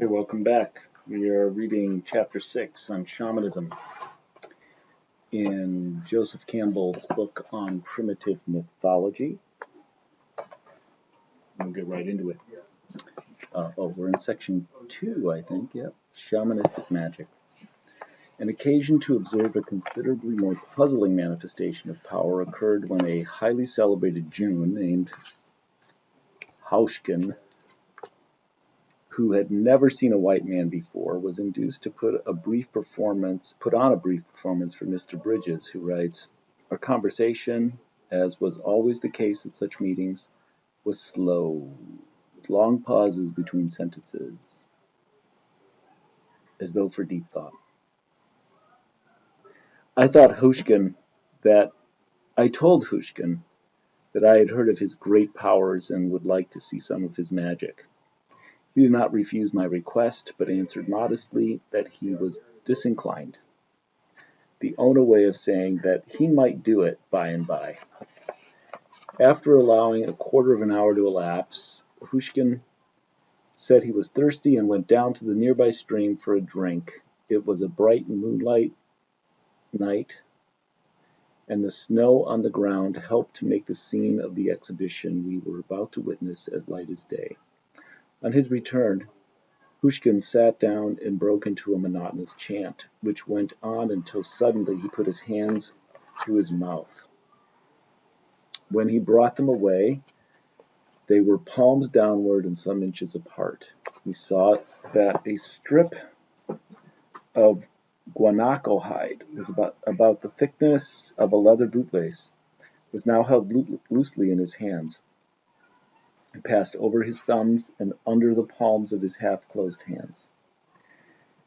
Hey, welcome back. We are reading Chapter 6 on Shamanism in Joseph Campbell's book on primitive mythology. We'll get right into it. We're in section 2, I think. Yep. Shamanistic magic. An occasion to observe a considerably more puzzling manifestation of power occurred when a highly celebrated June named Hauschken, who had never seen a white man before, was induced to put on a brief performance for Mr. Bridges, who writes, "Our conversation, as was always the case at such meetings, was slow, with long pauses between sentences, as though for deep thought. I told Hauschken that I had heard of his great powers and would like to see some of his magic. He did not refuse my request, but answered modestly that he was disinclined, the Ona way of saying that he might do it by and by. After allowing a quarter of an hour to elapse, Hauschken said he was thirsty and went down to the nearby stream for a drink. It was a bright moonlight night, and the snow on the ground helped to make the scene of the exhibition we were about to witness as light as day. On his return, Hauschken sat down and broke into a monotonous chant, which went on until suddenly he put his hands to his mouth. When he brought them away, they were palms downward and some inches apart. We saw that a strip of guanaco hide was about the thickness of a leather bootlace, was now held loosely in his hands. It passed over his thumbs and under the palms of his half-closed hands,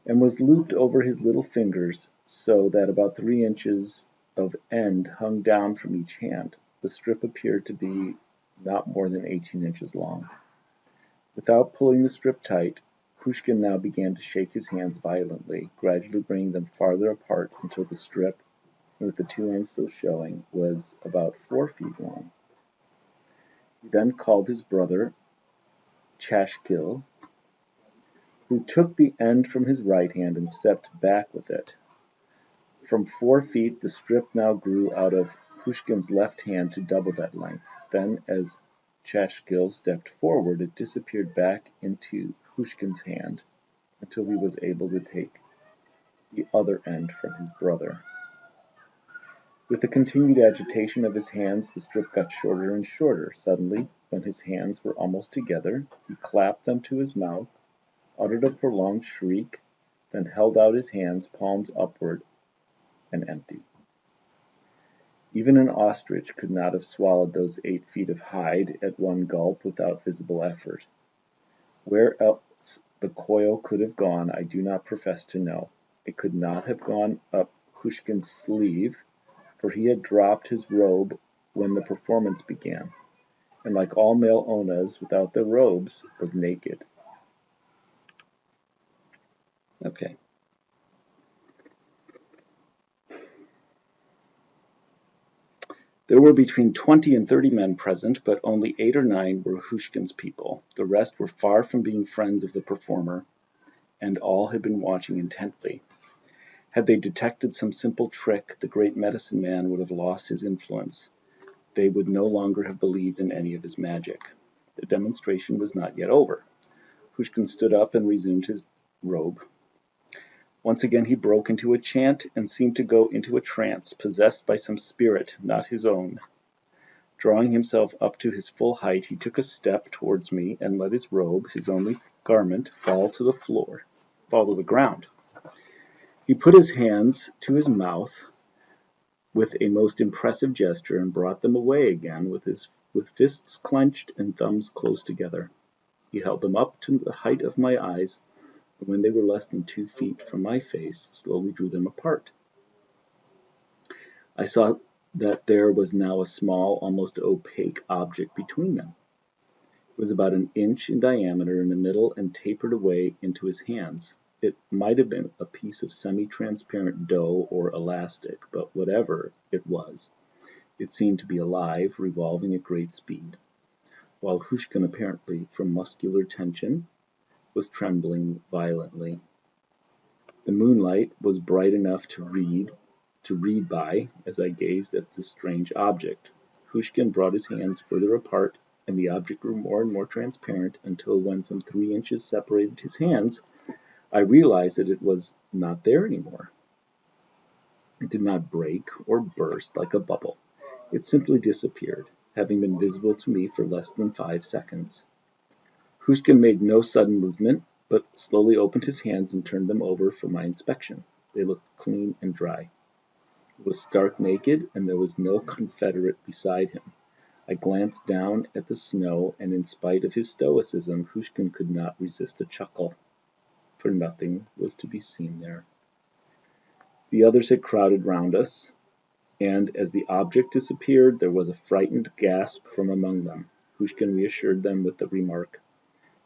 and was looped over his little fingers so that about 3 inches of end hung down from each hand. The strip appeared to be not more than 18 inches long. Without pulling the strip tight, Hauschken now began to shake his hands violently, gradually bringing them farther apart until the strip, with the 2 ends still showing, was about 4 feet long. He then called his brother, Chashkil, who took the end from his right hand and stepped back with it. From 4 feet, the strip now grew out of Hauschken's left hand to double that length. Then, as Chashkil stepped forward, it disappeared back into Hauschken's hand until he was able to take the other end from his brother. With the continued agitation of his hands, the strip got shorter and shorter. Suddenly, when his hands were almost together, he clapped them to his mouth, uttered a prolonged shriek, then held out his hands, palms upward and empty. Even an ostrich could not have swallowed those 8 feet of hide at one gulp without visible effort. Where else the coil could have gone, I do not profess to know. It could not have gone up Hauschken's sleeve, for he had dropped his robe when the performance began, and like all male Onas without their robes, was naked. Okay. There were between 20 and 30 men present, but only 8 or 9 were Hauschken's people. The rest were far from being friends of the performer, and all had been watching intently. Had they detected some simple trick, the great medicine man would have lost his influence. They would no longer have believed in any of his magic. The demonstration was not yet over. Hauschken stood up and resumed his robe. Once again he broke into a chant and seemed to go into a trance, possessed by some spirit not his own. Drawing himself up to his full height, he took a step towards me and let his robe, his only garment, fall to the ground. He put his hands to his mouth with a most impressive gesture and brought them away again with fists clenched and thumbs close together. He held them up to the height of my eyes, and when they were less than 2 feet from my face, slowly drew them apart. I saw that there was now a small, almost opaque object between them. It was about 1 inch in diameter in the middle and tapered away into his hands. It might have been a piece of semi-transparent dough or elastic, but whatever it was, it seemed to be alive, revolving at great speed, while Hauschken, apparently from muscular tension, was trembling violently. The moonlight was bright enough to read by as I gazed at this strange object. Hushkin brought his hands further apart, and the object grew more and more transparent until when some 3 inches separated his hands, I realized that it was not there anymore. It did not break or burst like a bubble. It simply disappeared, having been visible to me for less than 5 seconds. Hushkin made no sudden movement, but slowly opened his hands and turned them over for my inspection. They looked clean and dry. It was stark naked, and there was no confederate beside him. I glanced down at the snow, and in spite of his stoicism, Hushkin could not resist a chuckle, for nothing was to be seen there. The others had crowded round us, and as the object disappeared, there was a frightened gasp from among them. Hushkin reassured them with the remark,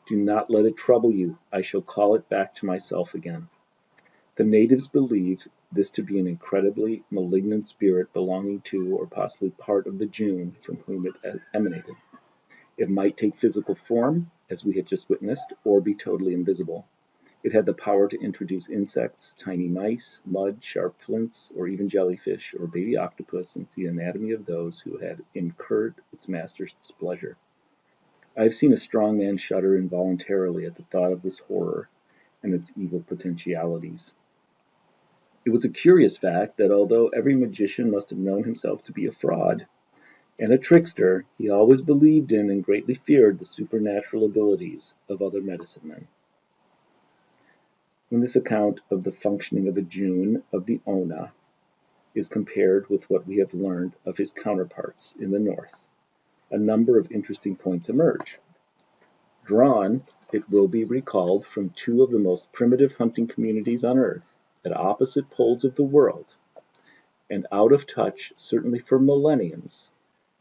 "Do not let it trouble you. I shall call it back to myself again." The natives believe this to be an incredibly malignant spirit belonging to or possibly part of the June from whom it emanated. It might take physical form, as we had just witnessed, or be totally invisible. It had the power to introduce insects, tiny mice, mud, sharp flints, or even jellyfish or baby octopus into the anatomy of those who had incurred its master's displeasure. I have seen a strong man shudder involuntarily at the thought of this horror and its evil potentialities. It was a curious fact that although every magician must have known himself to be a fraud and a trickster, he always believed in and greatly feared the supernatural abilities of other medicine men. When this account of the functioning of the June of the Ona is compared with what we have learned of his counterparts in the north, a number of interesting points emerge. Drawn, it will be recalled, from two of the most primitive hunting communities on earth, at opposite poles of the world, and out of touch certainly for millenniums,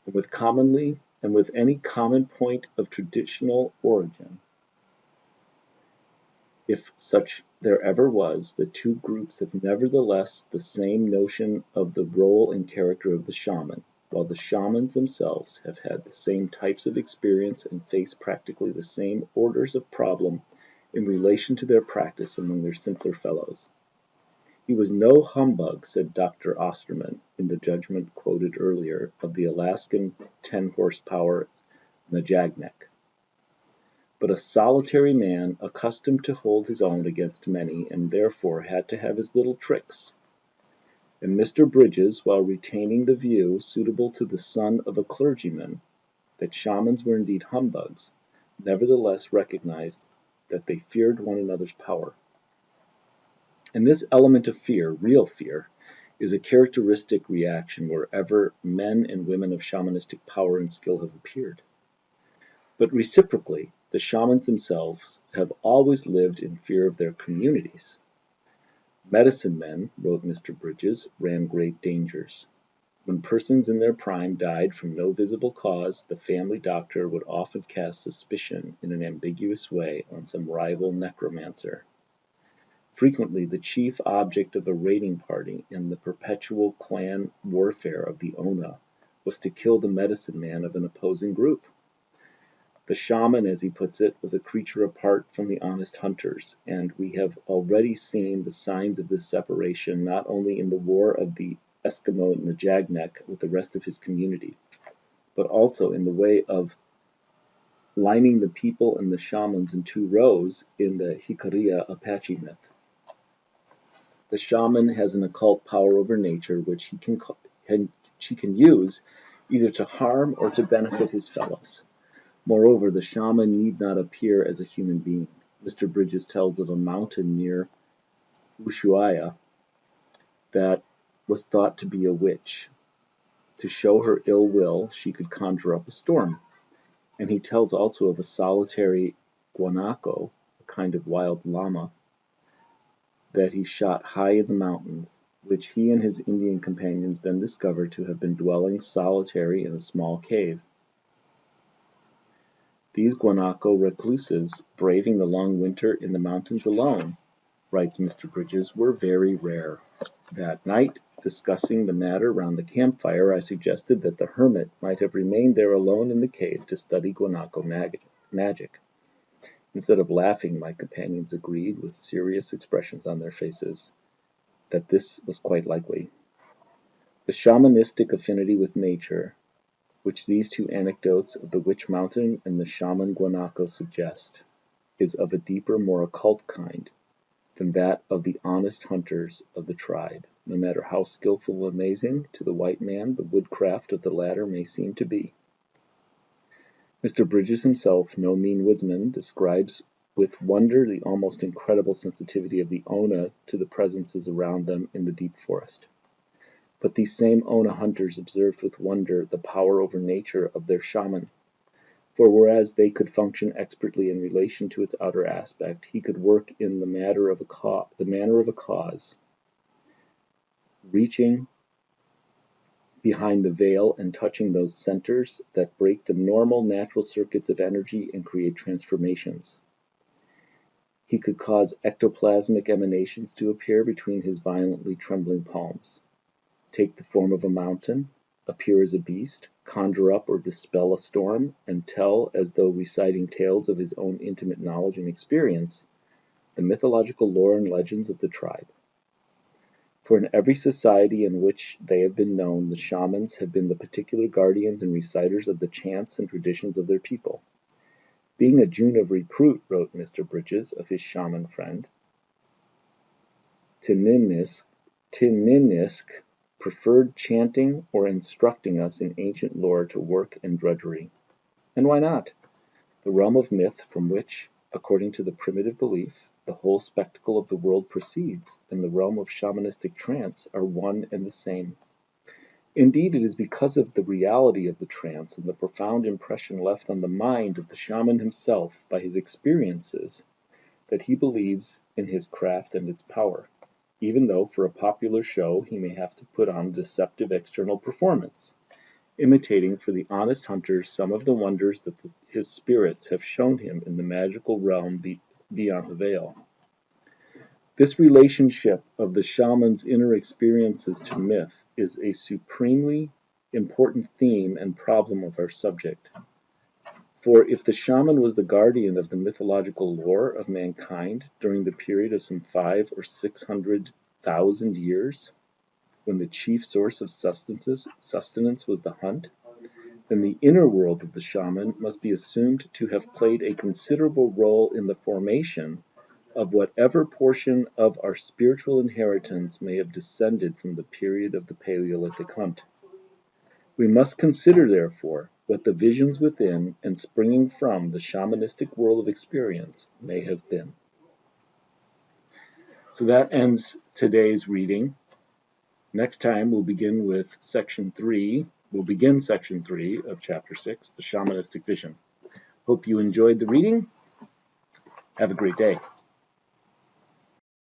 and with any common point of traditional origin, if such there ever was, the two groups have nevertheless the same notion of the role and character of the shaman, while the shamans themselves have had the same types of experience and face practically the same orders of problem in relation to their practice among their simpler fellows. He was no humbug, said Dr. Osterman in the judgment quoted earlier of the Alaskan 10-horsepower Najagnek, but a solitary man accustomed to hold his own against many, and therefore had to have his little tricks. And Mr. Bridges, while retaining the view, suitable to the son of a clergyman, that shamans were indeed humbugs, nevertheless recognized that they feared one another's power. And this element of fear, real fear, is a characteristic reaction wherever men and women of shamanistic power and skill have appeared. But reciprocally, the shamans themselves have always lived in fear of their communities. Medicine men, wrote Mr. Bridges, ran great dangers. When persons in their prime died from no visible cause, the family doctor would often cast suspicion in an ambiguous way on some rival necromancer. Frequently, the chief object of a raiding party in the perpetual clan warfare of the Ona was to kill the medicine man of an opposing group. The shaman, as he puts it, was a creature apart from the honest hunters, and we have already seen the signs of this separation not only in the war of the Eskimo Najagnek with the rest of his community, but also in the way of lining the people and the shamans in two rows in the Jicarilla Apache myth. The shaman has an occult power over nature which he can use either to harm or to benefit his fellows. Moreover, the shaman need not appear as a human being. Mr. Bridges tells of a mountain near Ushuaia that was thought to be a witch. To show her ill will, she could conjure up a storm. And he tells also of a solitary guanaco, a kind of wild llama, that he shot high in the mountains, which he and his Indian companions then discovered to have been dwelling solitary in a small cave. These guanaco recluses, braving the long winter in the mountains alone, writes Mr. Bridges, were very rare. That night, discussing the matter round the campfire, I suggested that the hermit might have remained there alone in the cave to study guanaco magic. Instead of laughing, my companions agreed with serious expressions on their faces that this was quite likely. The shamanistic affinity with nature, which these two anecdotes of the Witch Mountain and the shaman guanaco suggest, is of a deeper, more occult kind than that of the honest hunters of the tribe, no matter how skillful and amazing to the white man the woodcraft of the latter may seem to be. Mr. Bridges himself, no mean woodsman, describes with wonder the almost incredible sensitivity of the Ona to the presences around them in the deep forest. But these same Ona hunters observed with wonder the power over nature of their shaman. For whereas they could function expertly in relation to its outer aspect, he could work in the manner of a cause, reaching behind the veil and touching those centers that break the normal natural circuits of energy and create transformations. He could cause ectoplasmic emanations to appear between his violently trembling palms, take the form of a mountain, appear as a beast, conjure up or dispel a storm, and tell, as though reciting tales of his own intimate knowledge and experience, the mythological lore and legends of the tribe. For in every society in which they have been known, the shamans have been the particular guardians and reciters of the chants and traditions of their people. Being a June of repute, wrote Mr. Bridges of his shaman friend, Tininisk preferred chanting or instructing us in ancient lore to work and drudgery. And why not? The realm of myth from which, according to the primitive belief, the whole spectacle of the world proceeds, and the realm of shamanistic trance are one and the same. Indeed, it is because of the reality of the trance and the profound impression left on the mind of the shaman himself by his experiences that he believes in his craft and its power, even though for a popular show he may have to put on a deceptive external performance, imitating for the honest hunters some of the wonders that his spirits have shown him in the magical realm beyond the veil. This relationship of the shaman's inner experiences to myth is a supremely important theme and problem of our subject. For if the shaman was the guardian of the mythological lore of mankind during the period of some 500,000 or 600,000 years, when the chief source of sustenance was the hunt, then the inner world of the shaman must be assumed to have played a considerable role in the formation of whatever portion of our spiritual inheritance may have descended from the period of the Paleolithic hunt. We must consider, therefore, what the visions within and springing from the shamanistic world of experience may have been. So that ends today's reading. Next time we'll begin section 3 of chapter 6, the shamanistic vision. Hope you enjoyed the reading. Have a great day.